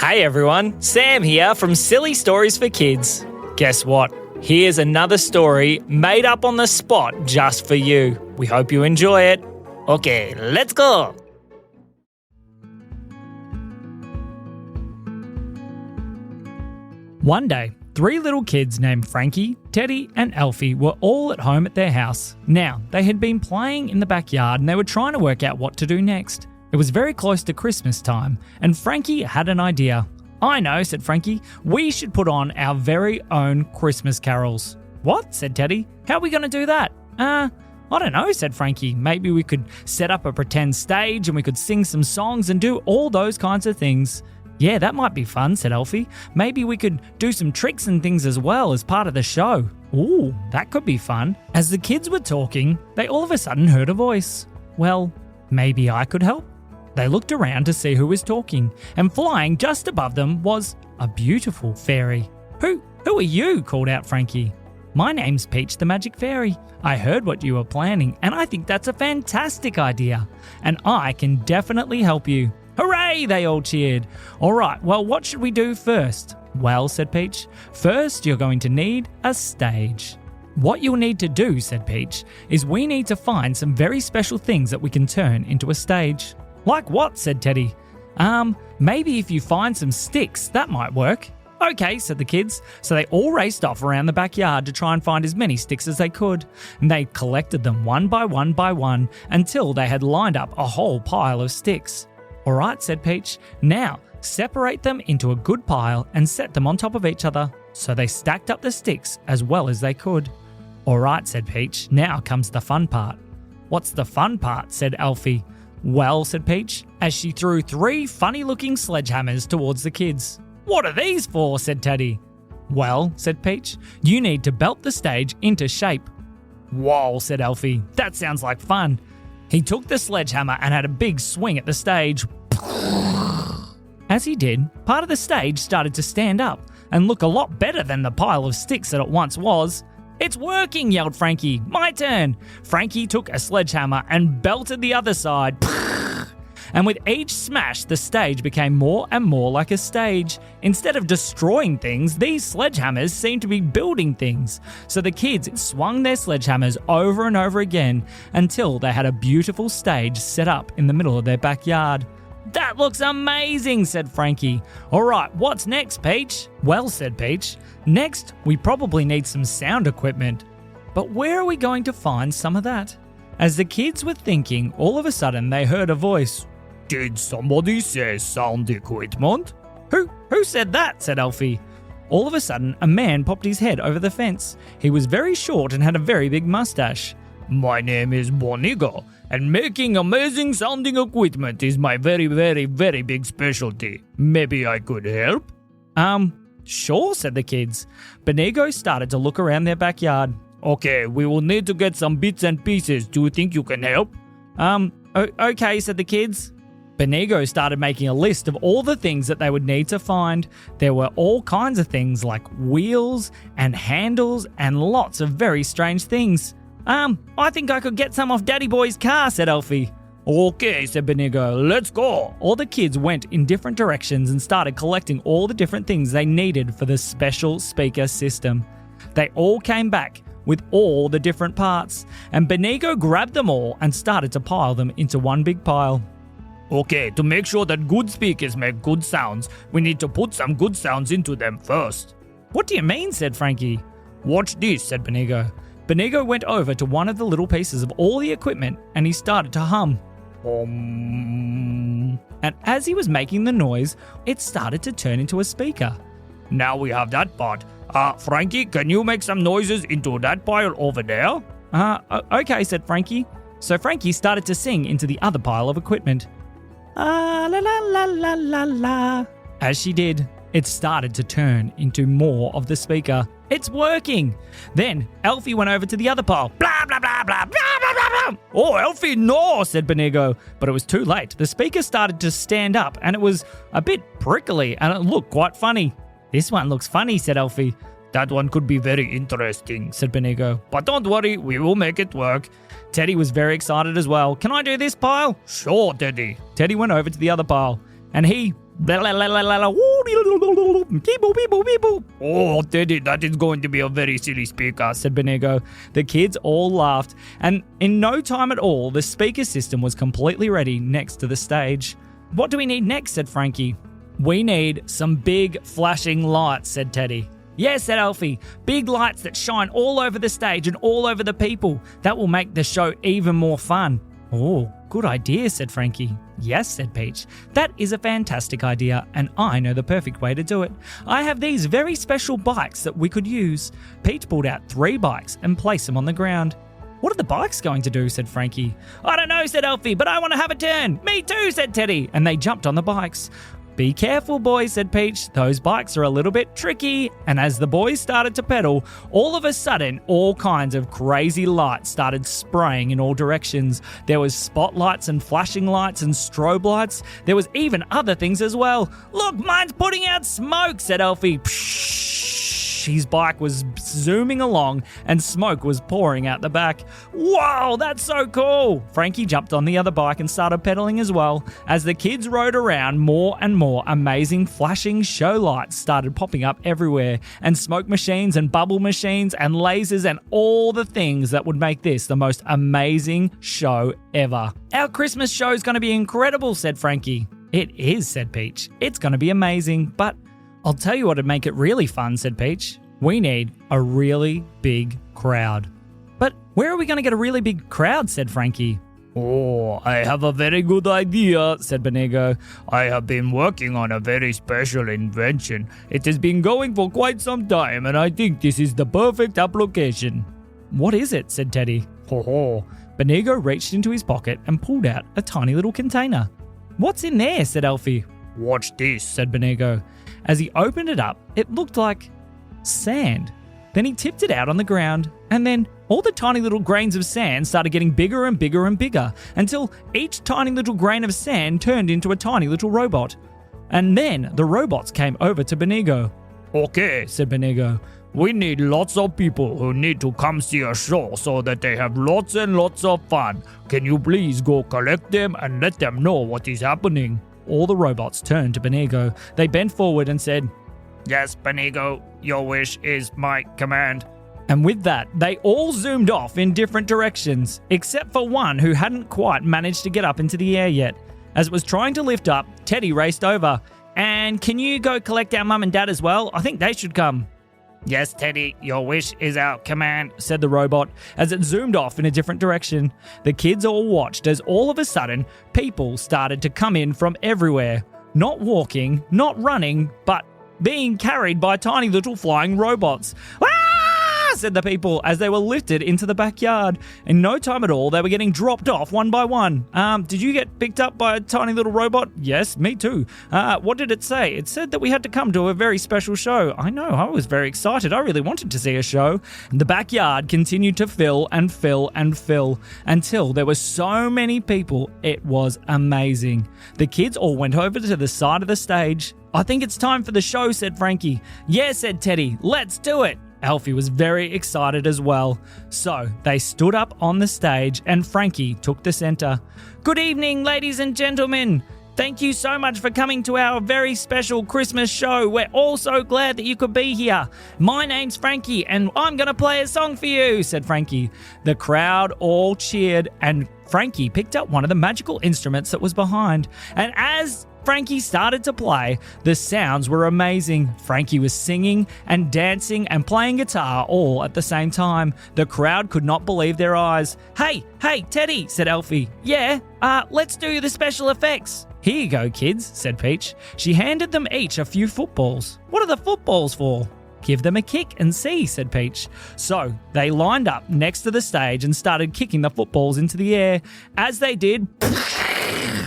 Hey everyone, Sam here from Silly Stories for Kids. Guess what? Here's another story made up on the spot just for you. We hope you enjoy it. Okay, let's go! One day, 3 little kids named Frankie, Teddy and Alfie were all at home at their house. Now, they had been playing in the backyard and they were trying to work out what to do next. It was very close to Christmas time, and Frankie had an idea. "I know," said Frankie. "We should put on our very own Christmas carols." "What?" said Teddy. "How are we going to do that?" I don't know," said Frankie. "Maybe we could set up a pretend stage and we could sing some songs and do all those kinds of things." "Yeah, that might be fun," said Alfie. "Maybe we could do some tricks and things as well as part of the show." "Ooh, that could be fun." As the kids were talking, they all of a sudden heard a voice. "Well, maybe I could help." They looked around to see who was talking, and flying just above them was a beautiful fairy. Who are you?" called out Frankie. "My name's Peach the Magic Fairy. I heard what you were planning, and I think that's a fantastic idea. And I can definitely help you." "Hooray!" they all cheered. "All right, well, what should we do first?" "Well," said Peach, "first you're going to need a stage." "What you'll need to do," said Peach, "is we need to find some very special things that we can turn into a stage." "Like what?" said Teddy. Maybe if you find some sticks, that might work." "Okay," said the kids. So they all raced off around the backyard to try and find as many sticks as they could. And they collected them one by one until they had lined up a whole pile of sticks. "All right," said Peach. "Now, separate them into a good pile and set them on top of each other." So they stacked up the sticks as well as they could. "All right," said Peach. "Now comes the fun part." "What's the fun part?" said Alfie. "Well," said Peach, as she threw 3 funny-looking sledgehammers towards the kids. "What are these for?" said Teddy. "Well," said Peach, "you need to belt the stage into shape." "Whoa," said Alfie. "That sounds like fun." He took the sledgehammer and had a big swing at the stage. As he did, part of the stage started to stand up and look a lot better than the pile of sticks that it once was. "It's working," yelled Frankie. "My turn." Frankie took a sledgehammer and belted the other side. And with each smash, the stage became more and more like a stage. Instead of destroying things, these sledgehammers seemed to be building things. So the kids swung their sledgehammers over and over again until they had a beautiful stage set up in the middle of their backyard. "That looks amazing," said Frankie. "All right, what's next, Peach?" "Well," said Peach, "next we probably need some sound equipment. But where are we going to find some of that?" As the kids were thinking, all of a sudden they heard a voice. "Did somebody say sound equipment?" Who said that?" said Alfie. All of a sudden, a man popped his head over the fence. He was very short and had a very big mustache. "My name is Bonigo, and making amazing sounding equipment is my very, very, very big specialty. Maybe I could help?" Sure," said the kids. Bonigo started to look around their backyard. "Okay, we will need to get some bits and pieces. Do you think you can help?" Okay," said the kids. Bonigo started making a list of all the things that they would need to find. There were all kinds of things like wheels and handles and lots of very strange things. I think I could get some off Daddy Boy's car," said Alfie. "Okay," said Bonigo, "let's go." All the kids went in different directions and started collecting all the different things they needed for the special speaker system. They all came back with all the different parts, and Bonigo grabbed them all and started to pile them into one big pile. "Okay, to make sure that good speakers make good sounds, we need to put some good sounds into them first." "What do you mean?" said Frankie. "Watch this," said Bonigo. Bonigo went over to one of the little pieces of all the equipment and he started to hum. And as he was making the noise, it started to turn into a speaker. "Now we have that part. Frankie, can you make some noises into that pile over there?" Okay, said Frankie. So Frankie started to sing into the other pile of equipment. La la la la la la. As she did, it started to turn into more of the speaker. "It's working!" Then Alfie went over to the other pile. Blah, blah, blah, blah, blah, blah, blah, blah. "Oh, Alfie, no," said Bonigo. But it was too late. The speaker started to stand up and it was a bit prickly and it looked quite funny. "This one looks funny," said Alfie. "That one could be very interesting," said Bonigo. "But don't worry, we will make it work." Teddy was very excited as well. "Can I do this pile?" "Sure, Teddy." Teddy went over to the other pile and he Oh, Teddy, that is going to be a very silly speaker, said Benego. The kids all laughed, and in no time at all, the speaker system was completely ready next to the stage. What do we need next, said Frankie. We need some big flashing lights, said Teddy. Yes, said Alfie. Big lights that shine all over the stage and all over the people. That will make the show even more fun. Oh, good idea, said Frankie. Yes, said Peach. That is a fantastic idea, and I know the perfect way to do it. I have these very special bikes that we could use. Peach pulled out 3 bikes and placed them on the ground. What are the bikes going to do, said Frankie. I don't know, said Alfie, but I want to have a turn. Me too, said Teddy, and they jumped on the bikes. Be careful, boys, said Peach. Those bikes are a little bit tricky. And as the boys started to pedal, all of a sudden, all kinds of crazy lights started spraying in all directions. There was spotlights and flashing lights and strobe lights. There was even other things as well. Look, mine's putting out smoke, said Alfie. Psh! His bike was zooming along and smoke was pouring out the back. Whoa, that's so cool! Frankie jumped on the other bike and started pedaling as well. As the kids rode around, more and more amazing flashing show lights started popping up everywhere, and smoke machines and bubble machines and lasers and all the things that would make this the most amazing show ever. Our Christmas show is going to be incredible, said Frankie. It is, said Peach. It's going to be amazing, but I'll tell you what would make it really fun, said Peach. We need a really big crowd. But where are we going to get a really big crowd, said Frankie. Oh, I have a very good idea, said Benego. I have been working on a very special invention. It has been going for quite some time, and I think this is the perfect application. What is it, said Teddy. Ho ho. Benego reached into his pocket and pulled out a tiny little container. What's in there, said Alfie. Watch this, said Benego. As he opened it up, it looked like sand. Then he tipped it out on the ground, and then all the tiny little grains of sand started getting bigger and bigger and bigger until each tiny little grain of sand turned into a tiny little robot. And then the robots came over to Benego. Okay, said Benego. We need lots of people who need to come see a show so that they have lots and lots of fun. Can you please go collect them and let them know what is happening? All the robots turned to Benego. They bent forward and said, Yes, Benego, your wish is my command. And with that, they all zoomed off in different directions, except for one who hadn't quite managed to get up into the air yet. As it was trying to lift up, Teddy raced over. And can you go collect our mum and dad as well? I think they should come. Yes, Teddy, your wish is our command, said the robot as it zoomed off in a different direction. The kids all watched as all of a sudden, people started to come in from everywhere. Not walking, not running, but being carried by tiny little flying robots. Ah! Said the people as they were lifted into the backyard. In no time at all, they were getting dropped off one by one. Did you get picked up by a tiny little robot? Yes, me too. What did it say? It said that we had to come to a very special show. I know, I was very excited. I really wanted to see a show. The backyard continued to fill and fill and fill until there were so many people. It was amazing. The kids all went over to the side of the stage. I think it's time for the show, said Frankie. Yeah, said Teddy. Let's do it. Alfie was very excited as well. So they stood up on the stage and Frankie took the center. Good evening, ladies and gentlemen. Thank you so much for coming to our very special Christmas show. We're all so glad that you could be here. My name's Frankie and I'm going to play a song for you, said Frankie. The crowd all cheered and Frankie picked up one of the magical instruments that was behind. And as Frankie started to play, the sounds were amazing. Frankie was singing and dancing and playing guitar all at the same time. The crowd could not believe their eyes. Hey, Teddy, said Alfie. Yeah, let's do the special effects. Here you go, kids, said Peach. She handed them each a few footballs. What are the footballs for? Give them a kick and see, said Peach. So they lined up next to the stage and started kicking the footballs into the air. As they did,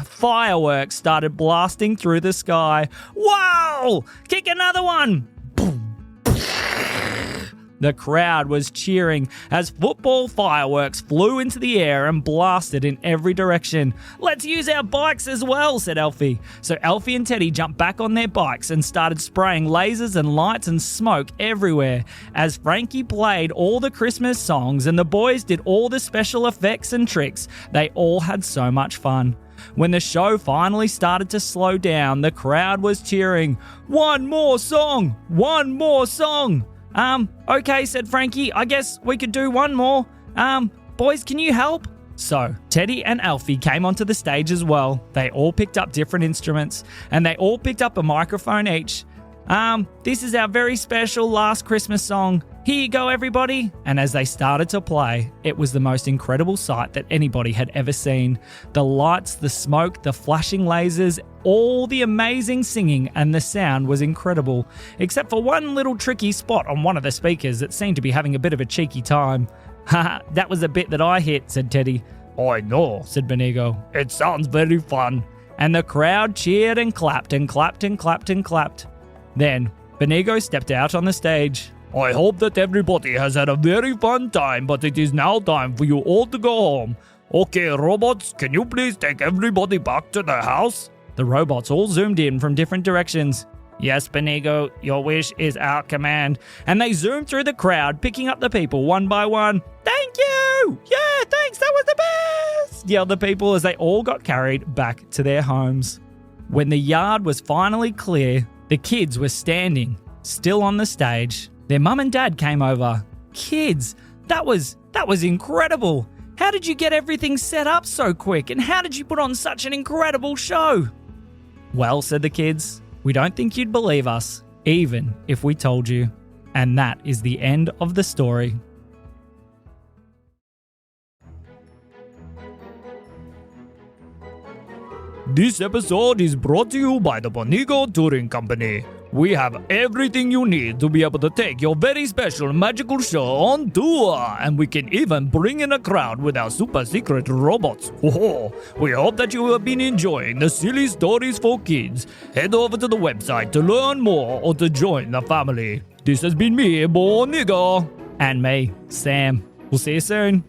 fireworks started blasting through the sky. Wow! Kick another one! The crowd was cheering as football fireworks flew into the air and blasted in every direction. Let's use our bikes as well, said Alfie. So Alfie and Teddy jumped back on their bikes and started spraying lasers and lights and smoke everywhere. As Frankie played all the Christmas songs and the boys did all the special effects and tricks, they all had so much fun. When the show finally started to slow down, the crowd was cheering, "One more song! One more song!" Okay, said Frankie. I guess we could do one more. Boys, can you help? So, Teddy and Alfie came onto the stage as well. They all picked up different instruments, and they all picked up a microphone each. This is our very special last Christmas song. Here you go, everybody. And as they started to play, it was the most incredible sight that anybody had ever seen. The lights, the smoke, the flashing lasers, all the amazing singing, and the sound was incredible. Except for one little tricky spot on one of the speakers that seemed to be having a bit of a cheeky time. Haha, that was a bit that I hit, said Teddy. I know, said Benigo. It sounds very fun. And the crowd cheered and clapped and clapped and clapped and clapped. Then, Benigo stepped out on the stage. I hope that everybody has had a very fun time, but it is now time for you all to go home. Okay, robots, can you please take everybody back to their house? The robots all zoomed in from different directions. Yes, Benigo, your wish is our command. And they zoomed through the crowd, picking up the people one by one. Thank you! Yeah, thanks, that was the best! Yelled the people as they all got carried back to their homes. When the yard was finally clear, the kids were standing, still on the stage. Their mum and dad came over. Kids, that was incredible. How did you get everything set up so quick? And how did you put on such an incredible show? Well, said the kids, we don't think you'd believe us, even if we told you. And that is the end of the story. This episode is brought to you by the Benigo Touring Company. We have everything you need to be able to take your very special magical show on tour, and we can even bring in a crowd with our super secret robots. Oh, we hope that you have been enjoying the silly stories for kids. Head over to the website to learn more or to join the family. This has been me, Benigo. And me, Sam. We'll see you soon.